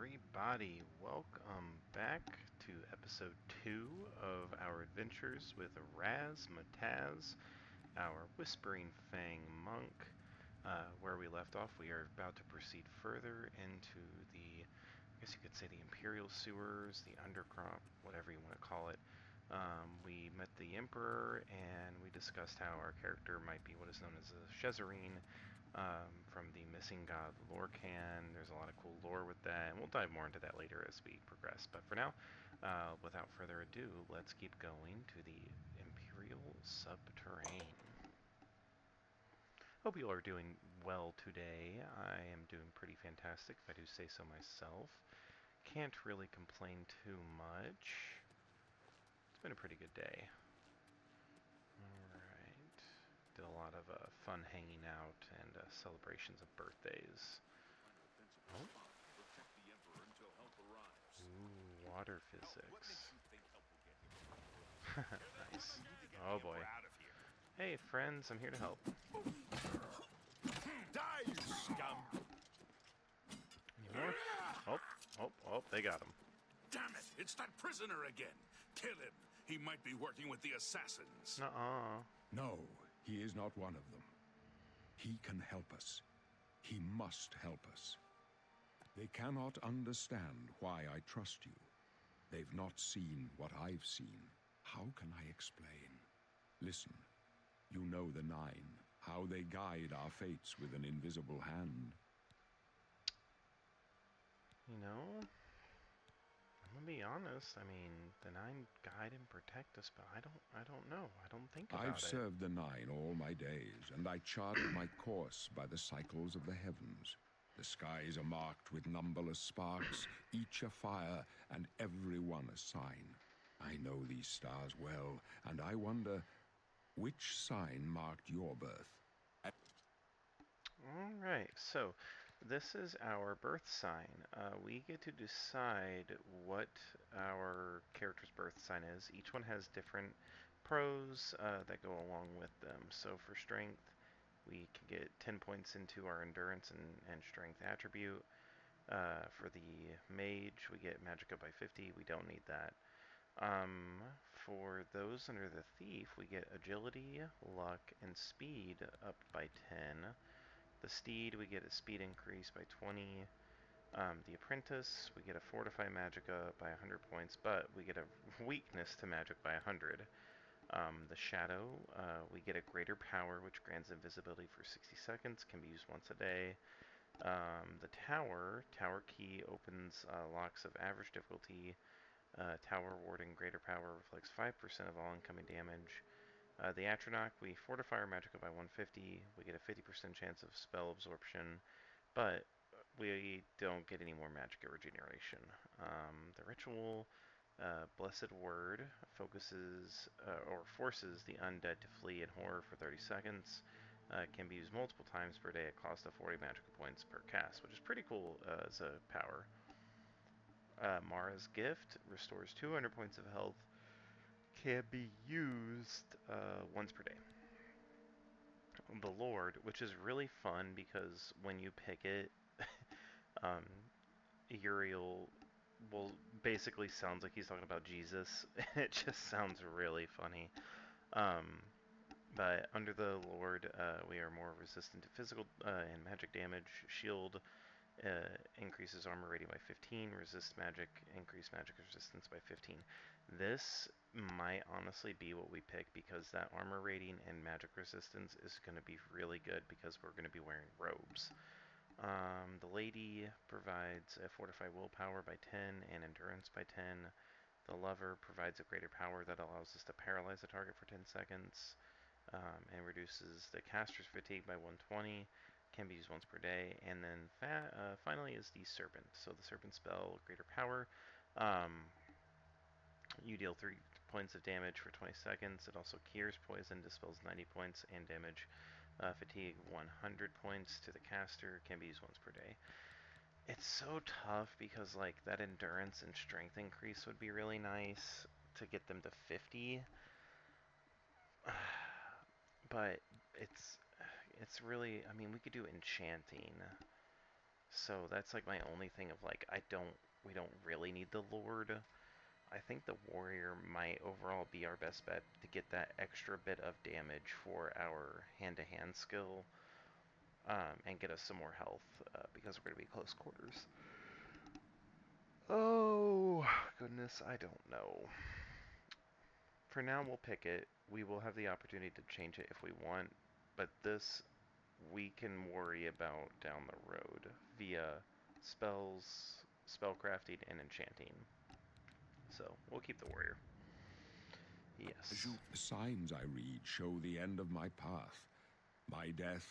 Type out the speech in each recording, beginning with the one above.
everybody. Welcome back to episode 2 of our adventures with Razz Ma'Tazz, our Whispering Fang monk. Where we left off, we are about to proceed further into the, I guess you could say, the Imperial sewers, the undercrop, whatever you want to call it. We met the Emperor, and we discussed how our character might be what is known as a Shezarine, from the Missing God lore can. There's a lot of cool lore with that, and we'll dive more into that later as we progress. But for now, without further ado, let's keep going to the Imperial Subterrane. Hope you are doing well today. I am doing pretty fantastic, if I do say so myself. Can't really complain too much. It's been a pretty good day. Alright. Did a lot of fun hanging out and celebrations of birthdays. Oh. Ooh, water physics. Nice. Oh boy. Hey friends, I'm here to help. Die, you scum! Any more? Oh, they got him. Damn it, it's that prisoner again. Kill him. He might be working with the assassins. Nuh-uh. No, he is not one of them. He can help us. He must help us. They cannot understand why I trust you. They've not seen what I've seen. How can I explain? Listen, you know the Nine, how they guide our fates with an invisible hand. You know, I'm gonna be honest. I mean, the Nine guide and protect us, but I don't know. I don't think about it. I've served the Nine all my days, and I chart my course by the cycles of the heavens. The skies are marked with numberless sparks, each a fire, and every one a sign. I know these stars well, and I wonder, which sign marked your birth? Alright, so this is our birth sign. We get to decide what our character's birth sign is. Each one has different pros that go along with them. So for strength, we can get 10 points into our endurance and strength attribute. For the mage, we get magic up by 50. We don't need that. For those under the thief, we get agility, luck, and speed up by 10. The steed, we get a speed increase by 20. The apprentice, we get a fortify magicka by 100 points, but we get a weakness to magic by 100. The shadow, we get a greater power, which grants invisibility for 60 seconds, can be used once a day. The tower key opens locks of average difficulty. Tower warding greater power reflects 5% of all incoming damage. The Atronach, we fortify our magicka by 150. We get a 50% chance of spell absorption, but we don't get any more magicka regeneration. The Ritual, Blessed Word, focuses or forces the undead to flee in horror for 30 seconds. Can be used multiple times per day at cost of 40 magicka points per cast, which is pretty cool as a power. Mara's Gift restores 200 points of health. Can be used once per day. The Lord, which is really fun because when you pick it, um, Uriel will basically sounds like he's talking about Jesus. It just sounds really funny. But under the Lord, we are more resistant to physical and magic damage. Shield increases armor rating by 15. Resist magic, increase magic resistance by 15. This might honestly be what we pick because that armor rating and magic resistance is going to be really good because we're going to be wearing robes. The Lady provides a fortified willpower by 10 and endurance by 10. The Lover provides a greater power that allows us to paralyze the target for 10 seconds and reduces the caster's fatigue by 120. Can be used once per day. And then finally is the Serpent. So the Serpent spell, greater power. You deal 3 points of damage for 20 seconds. It also cures poison, dispels 90 points, and damage. Fatigue 100 points to the caster. Can be used once per day. It's so tough because like that endurance and strength increase would be really nice to get them to 50. But it's really, I mean, we could do enchanting. so that's like my only thing of like, we don't really need the Lord. I think the Warrior might overall be our best bet to get that extra bit of damage for our hand-to-hand skill, and get us some more health, because we're going to be close quarters. Oh, goodness, I don't know. For now, we'll pick it. We will have the opportunity to change it if we want, but this we can worry about down the road via spells, spellcrafting, and enchanting. So, we'll keep the Warrior. Yes. The signs I read show the end of my path. My death,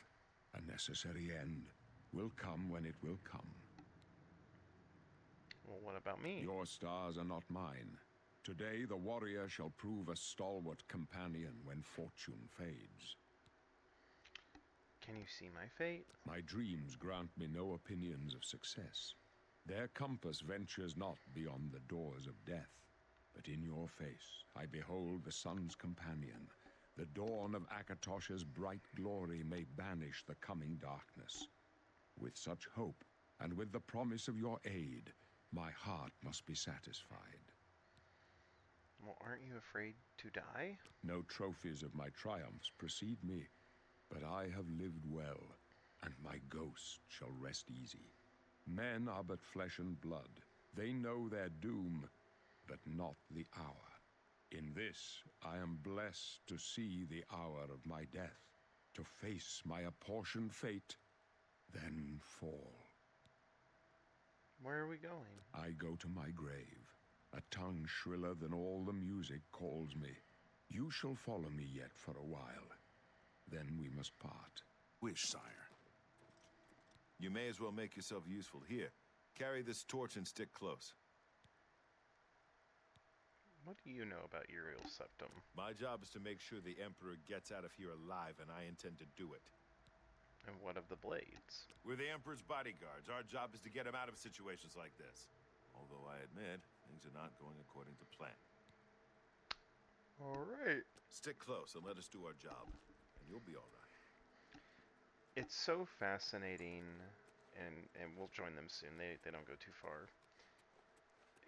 a necessary end, will come when it will come. Well, what about me? Your stars are not mine. Today the warrior shall prove a stalwart companion when fortune fades. Can you see my fate? My dreams grant me no opinions of success. Their compass ventures not beyond the doors of death. But in your face I behold the sun's companion. The dawn of Akatosh's bright glory may banish the coming darkness. With such hope, and with the promise of your aid, my heart must be satisfied. Well, aren't you afraid to die? No trophies of my triumphs precede me, but I have lived well, and my ghost shall rest easy. Men are but flesh and blood. They know their doom, but not the hour. In this, I am blessed to see the hour of my death, to face my apportioned fate, then fall. Where are we going? I go to my grave. A tongue shriller than all the music calls me. You shall follow me yet for a while. Then we must part. Wish, sire. You may as well make yourself useful. Here, carry this torch and stick close. What do you know about Uriel Septum? My job is to make sure the Emperor gets out of here alive, and I intend to do it. And what of the blades? We're the Emperor's bodyguards. Our job is to get him out of situations like this. Although I admit, things are not going according to plan. All right. Stick close and let us do our job, and you'll be all right. It's so fascinating, and we'll join them soon. They don't go too far.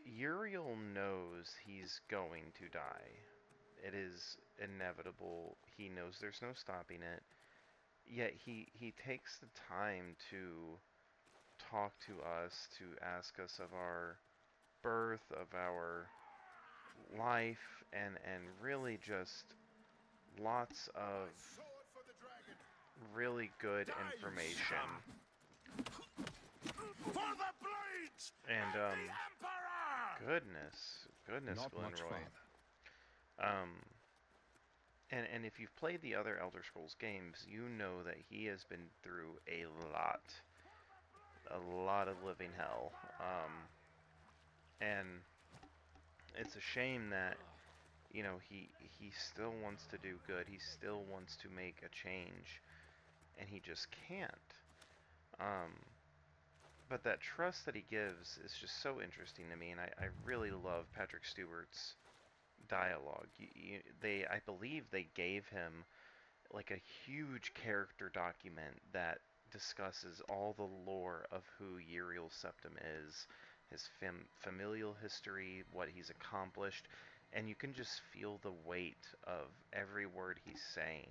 Uriel knows he's going to die. It is inevitable. He knows there's no stopping it. Yet he takes the time to talk to us, to ask us of our birth, of our life, and really just lots of really good information. For the blades! And the Emperor! goodness, Not much Glenroy. farther. And if you've played the other Elder Scrolls games, you know that he has been through a lot of living hell. And it's a shame that, you know, he still wants to do good. He still wants to make a change, and he just can't. But that trust that he gives is just so interesting to me, and I really love Patrick Stewart's dialogue. I believe they gave him like a huge character document that discusses all the lore of who Uriel Septim is, his familial history, what he's accomplished, and you can just feel the weight of every word he's saying.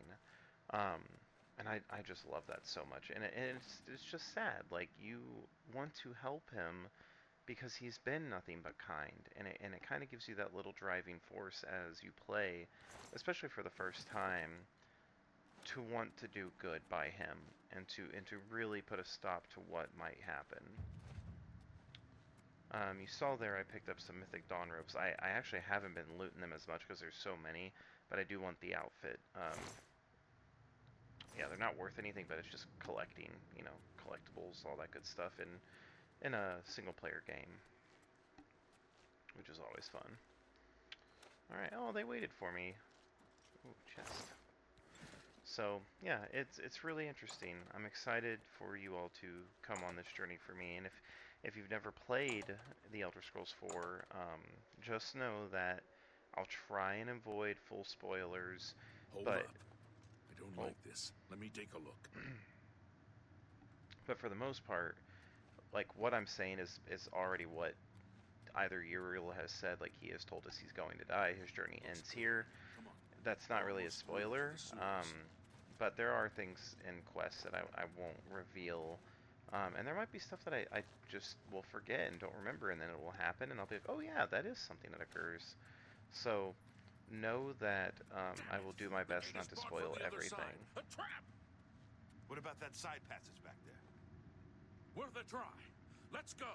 And I just love that so much. And it's just sad. Like, you want to help him because he's been nothing but kind. And it kind of gives you that little driving force as you play, especially for the first time, to want to do good by him and to really put a stop to what might happen. You saw there I picked up some Mythic Dawn robes. I actually haven't been looting them as much because there's so many, but I do want the outfit. Yeah, they're not worth anything, but it's just collecting, you know, collectibles, all that good stuff in a single-player game, which is always fun. Alright, oh, they waited for me. Ooh, chest. So, yeah, it's really interesting. I'm excited for you all to come on this journey for me, and if you've never played The Elder Scrolls 4, just know that I'll try and avoid full spoilers, Hold but... up. I don't like this. Let me take a look. But for the most part, like what I'm saying is already what either Uriel has said, like he has told us he's going to die, his journey ends here. Come on. That's not really a spoiler, but there are things in quests that I won't reveal, and there might be stuff that I just will forget and don't remember, and then it will happen, and I'll be like, oh yeah, that is something that occurs. So know that I will do my best not to spoil everything. A trap! What about that side passage back there? Worth a try. Let's go.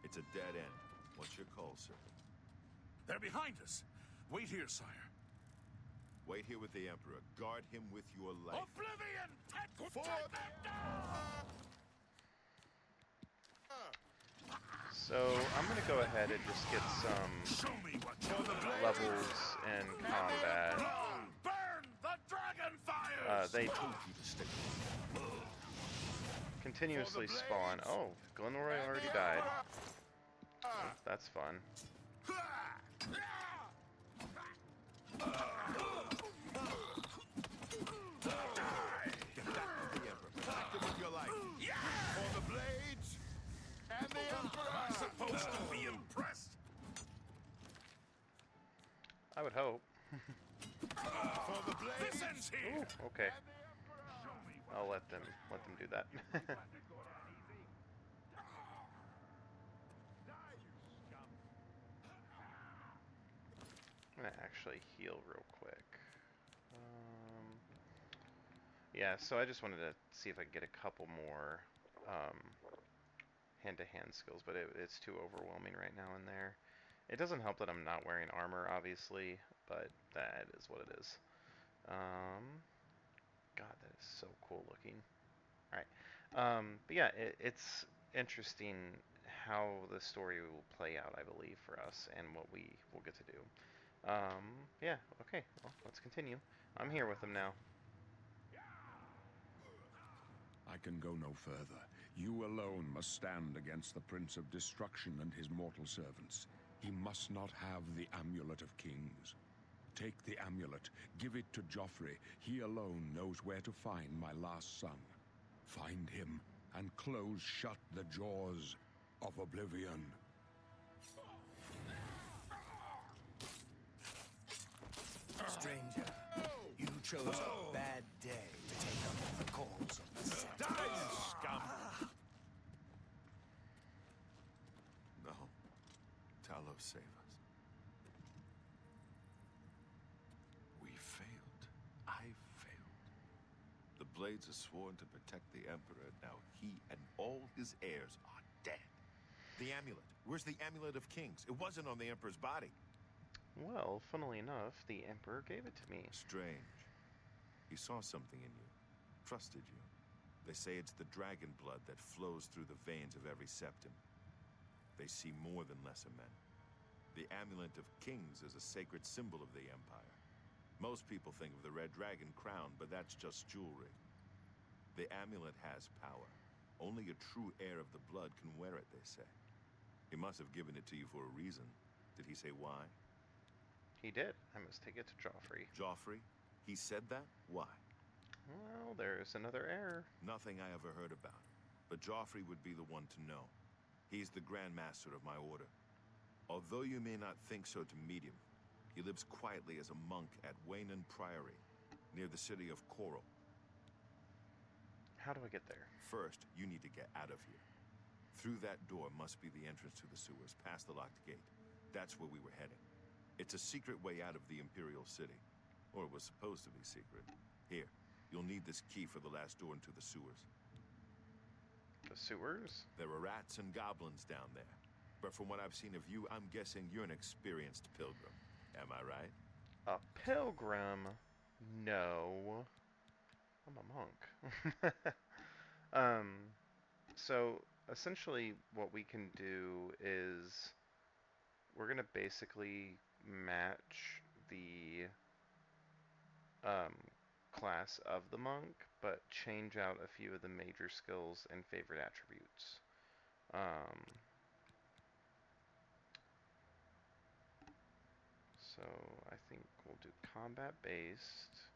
It's a dead end. What's your call, sir? They're behind us. Wait here, sire. Wait here with the Emperor. Guard him with your life. Oblivion! Take For them down! So I'm gonna go ahead and just get some Show me what you're levels in combat. Burn the dragon fires! They continuously spawn. Oh, Glenroy already died. That's fun. Get back with the Emperor. Protect him with your life. For the blades and the Emperor. I'm supposed to be impressed. I would hope. For the blades. This ends here. Ooh, okay. I'll let them do that. I'm gonna actually heal real quick. Yeah, so I just wanted to see if I could get a couple more hand-to-hand skills, but it's too overwhelming right now in there. It doesn't help that I'm not wearing armor, obviously, but that is what it is. God, that is so cool looking. Alright. But yeah, it's interesting how the story will play out, I believe, for us, and what we will get to do. Yeah, okay, well, let's continue. I'm here with them now. I can go no further. You alone must stand against the Prince of Destruction and his mortal servants. He must not have the Amulet of Kings. Take the amulet, give it to Joffrey. He alone knows where to find my last son. Find him, and close shut the jaws of Oblivion. Stranger, you chose a bad day to take up the cause of the Senate. Die, you scum! No. Talos, save us. We failed. I failed. The Blades are sworn to protect the Emperor. Now he and all his heirs are dead. The amulet. Where's the Amulet of Kings? It wasn't on the Emperor's body. Well, funnily enough, the Emperor gave it to me. Strange. He saw something in you. Trusted you. They say it's the dragon blood that flows through the veins of every septum. They see more than lesser men. The Amulet of Kings is a sacred symbol of the Empire. Most people think of the red dragon crown, but that's just jewelry. The amulet has power. Only a true heir of the blood can wear it, they say. He must have given it to you for a reason. Did he say why? He did. I must take it to Joffrey. Joffrey? He said that? Why? Well, there's another error. Nothing I ever heard about. But Joffrey would be the one to know. He's the Grand Master of my order. Although you may not think so to meet him, he lives quietly as a monk at Waynon Priory, near the city of Coral. How do I get there? First, you need to get out of here. Through that door must be the entrance to the sewers, past the locked gate. That's where we were heading. It's a secret way out of the Imperial City. Or it was supposed to be secret. Here, you'll need this key for the last door into the sewers. The sewers? There are rats and goblins down there. But from what I've seen of you, I'm guessing you're an experienced pilgrim. Am I right? A pilgrim? No. I'm a monk. So essentially what we can do is we're going to basically match the class of the monk, but change out a few of the major skills and favorite attributes. So I think we'll do combat based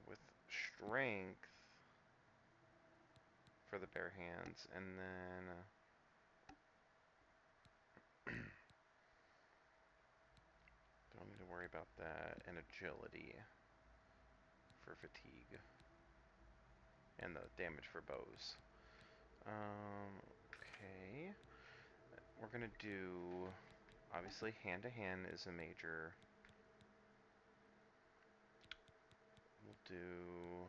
with strength for the bare hands, and then don't need to worry about that, and agility for fatigue, and the damage for bows. Okay. We're gonna do, obviously, hand-to-hand is a major. We'll do...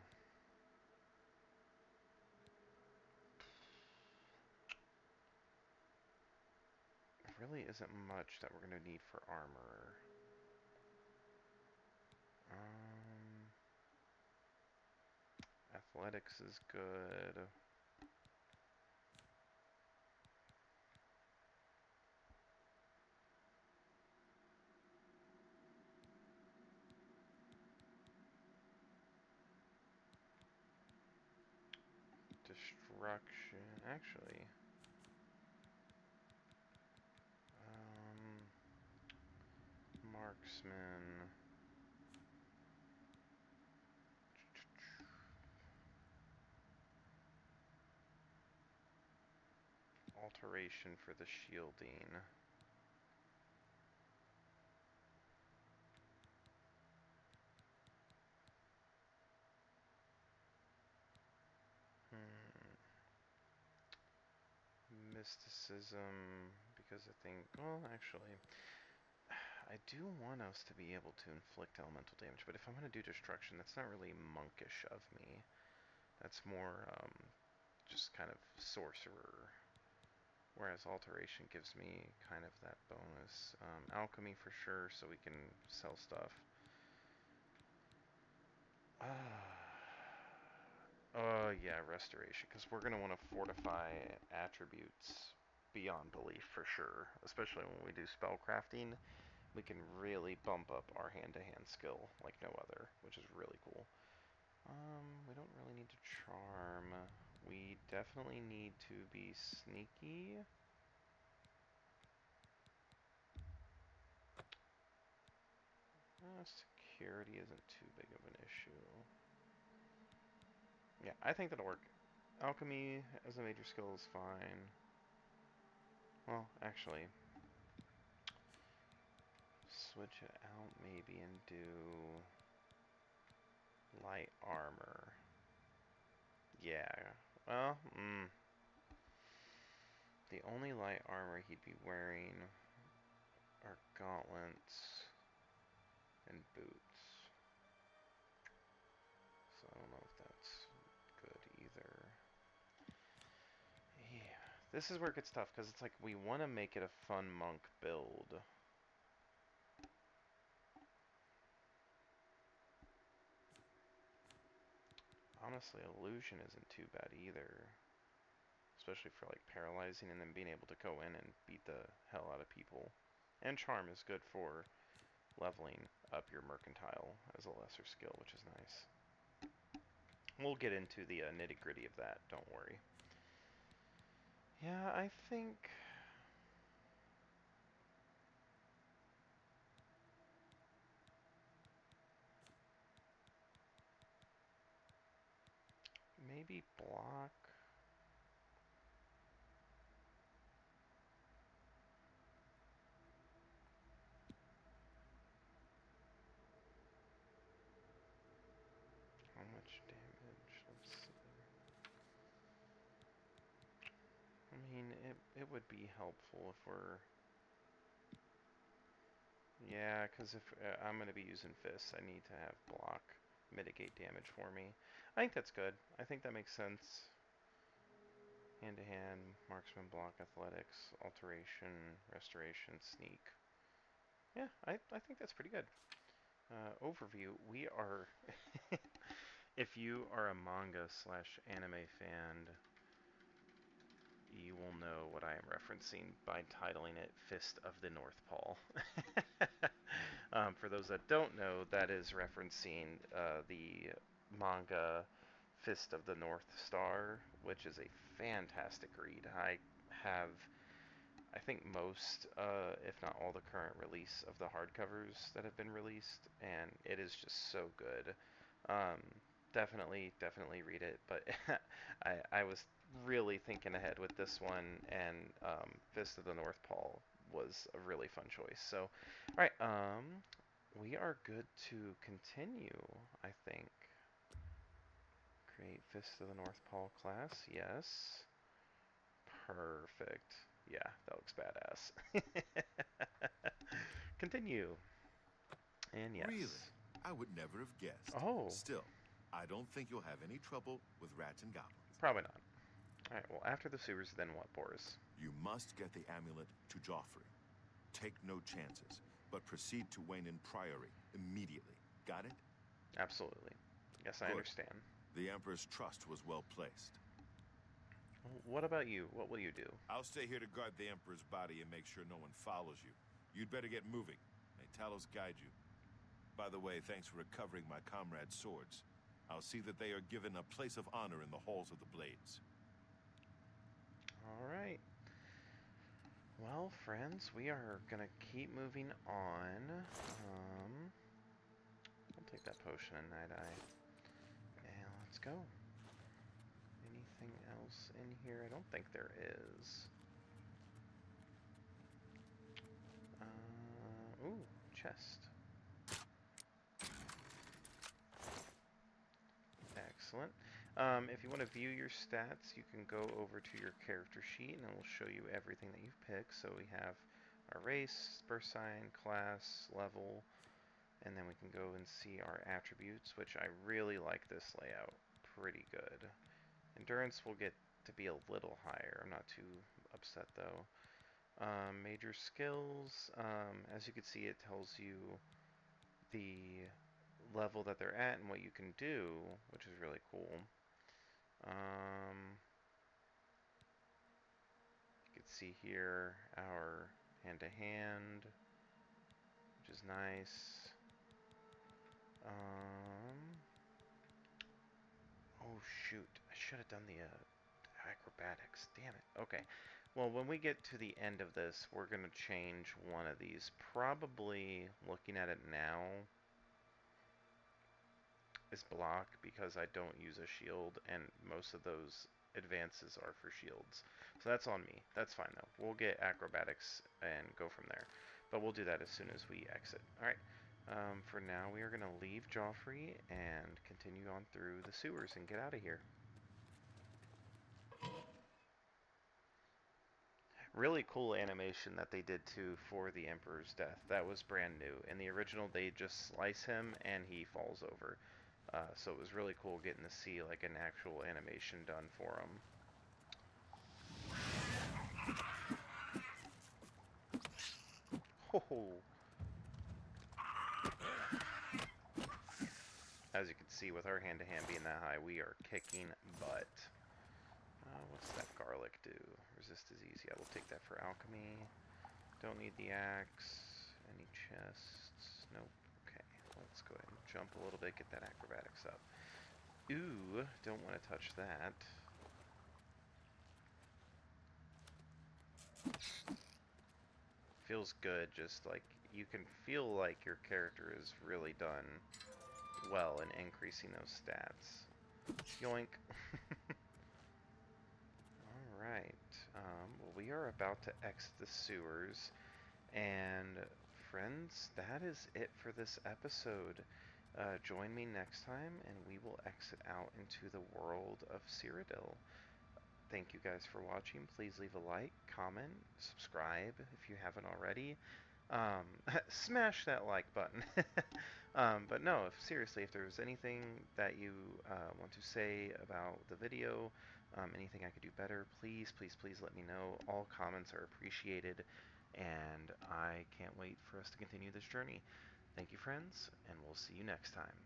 There really isn't much that we're gonna need for armor. Athletics is good. Destruction, actually. Marksman. Alteration for the shielding. Mysticism, because I think, well, actually, I do want us to be able to inflict elemental damage, but if I'm going to do destruction, that's not really monkish of me. That's more just kind of sorcerer. Whereas alteration gives me kind of that bonus. Alchemy for sure, so we can sell stuff. Yeah, restoration, because we're going to want to fortify attributes beyond belief for sure. Especially when we do spell crafting, we can really bump up our hand-to-hand skill like no other, which is really cool. We don't really need to charm. We definitely need to be sneaky. Security isn't too big of an issue. Yeah, I think that'll work. Alchemy as a major skill is fine. Well, actually, switch it out maybe and do light armor. Yeah, well, the only light armor he'd be wearing are gauntlets and boots. So I don't know if that's good either. Yeah, this is where it gets tough, because it's like we want to make it a fun monk build. Honestly, illusion isn't too bad either. Especially for like paralyzing and then being able to go in and beat the hell out of people. And charm is good for leveling up your mercantile as a lesser skill, which is nice. We'll get into the nitty-gritty of that, don't worry. Yeah, I think... maybe block... How much damage? Let's see. I mean, it would be helpful if we're... Yeah, because if I'm going to be using fists, I need to have block mitigate damage for me. I think that's good. I think that makes sense. Hand-to-hand, marksman, block, athletics, alteration, restoration, sneak. Yeah, I think that's pretty good. Overview, we are... If you are a manga slash anime fan, you will know what I am referencing by titling it Fist of the North Pole. For those that don't know, that is referencing the manga Fist of the North Star, which is a fantastic read. I have I think most, if not all, the current release of the hardcovers that have been released, and it is just so good. Um, definitely read it. But I was really thinking ahead with this one, and Fist of the North Pole was a really fun choice. So, all right, we are good to continue, I think. Create Fist of the North Pole class, yes. Perfect. Yeah, that looks badass. Continue. And yes. Really? I would never have guessed. Oh, Still, I don't think you'll have any trouble with rats and goblins. probably not. Alright, well, after the sewers, then what, Boris? You must get the amulet to Joffrey. Take no chances, but proceed to Wayne Priory immediately. Got it? Absolutely. Yes, I Good. understand. The Emperor's trust was well placed. What about you? What will you do? I'll stay here to guard the Emperor's body and make sure no one follows you. You'd better get moving. May Talos guide you. By the way, thanks for recovering my comrades' swords. I'll see that they are given a place of honor in the halls of the Blades. Alright. Well, friends, we are gonna keep moving on. I'll take that potion of Night Eye. And let's go. Anything else in here? I don't think there is. Ooh, chest. Excellent. If you want to view your stats, you can go over to your character sheet and it will show you everything that you've picked. So we have our race, birth sign, class, level, and then we can go and see our attributes, which I really like this layout. Pretty good. Endurance will get to be a little higher. I'm not too upset though. Major skills, as you can see, it tells you the level that they're at and what you can do, which is really cool. You can see here our hand-to-hand, which is nice. Oh shoot, I should have done the acrobatics. Damn it. Okay. Well, when we get to the end of this, we're going to change one of these. Probably, looking at it now, is block, because I don't use a shield, and most of those advances are for shields. So that's on me. That's fine, though. We'll get acrobatics and go from there. But we'll do that as soon as we exit. Alright. For now, we are going to leave Joffrey and continue on through the sewers and get out of here. Really cool animation that they did too for the Emperor's death. That was brand new. In the original, they just slice him and he falls over. So it was really cool getting to see like an actual animation done for him. Oh. As you can see, with our hand-to-hand being that high, we are kicking butt. What's that garlic do? Resist disease. Yeah, we'll take that for alchemy. Don't need the axe. Any chests? Nope. Okay, let's go ahead and jump a little bit, get that acrobatics up. Ooh, don't want to touch that. Feels good, just like you can feel like your character is really done well in increasing those stats. Yoink. Alright, well, we are about to exit the sewers, and friends, that is it for this episode. Join me next time, and we will exit out into the world of Cyrodiil. Thank you guys for watching. Please leave a like, comment, subscribe if you haven't already. Smash that like button. But no, seriously, if there's anything that you want to say about the video, anything I could do better, please let me know. All comments are appreciated, and I can't wait for us to continue this journey. Thank you, friends, and we'll see you next time.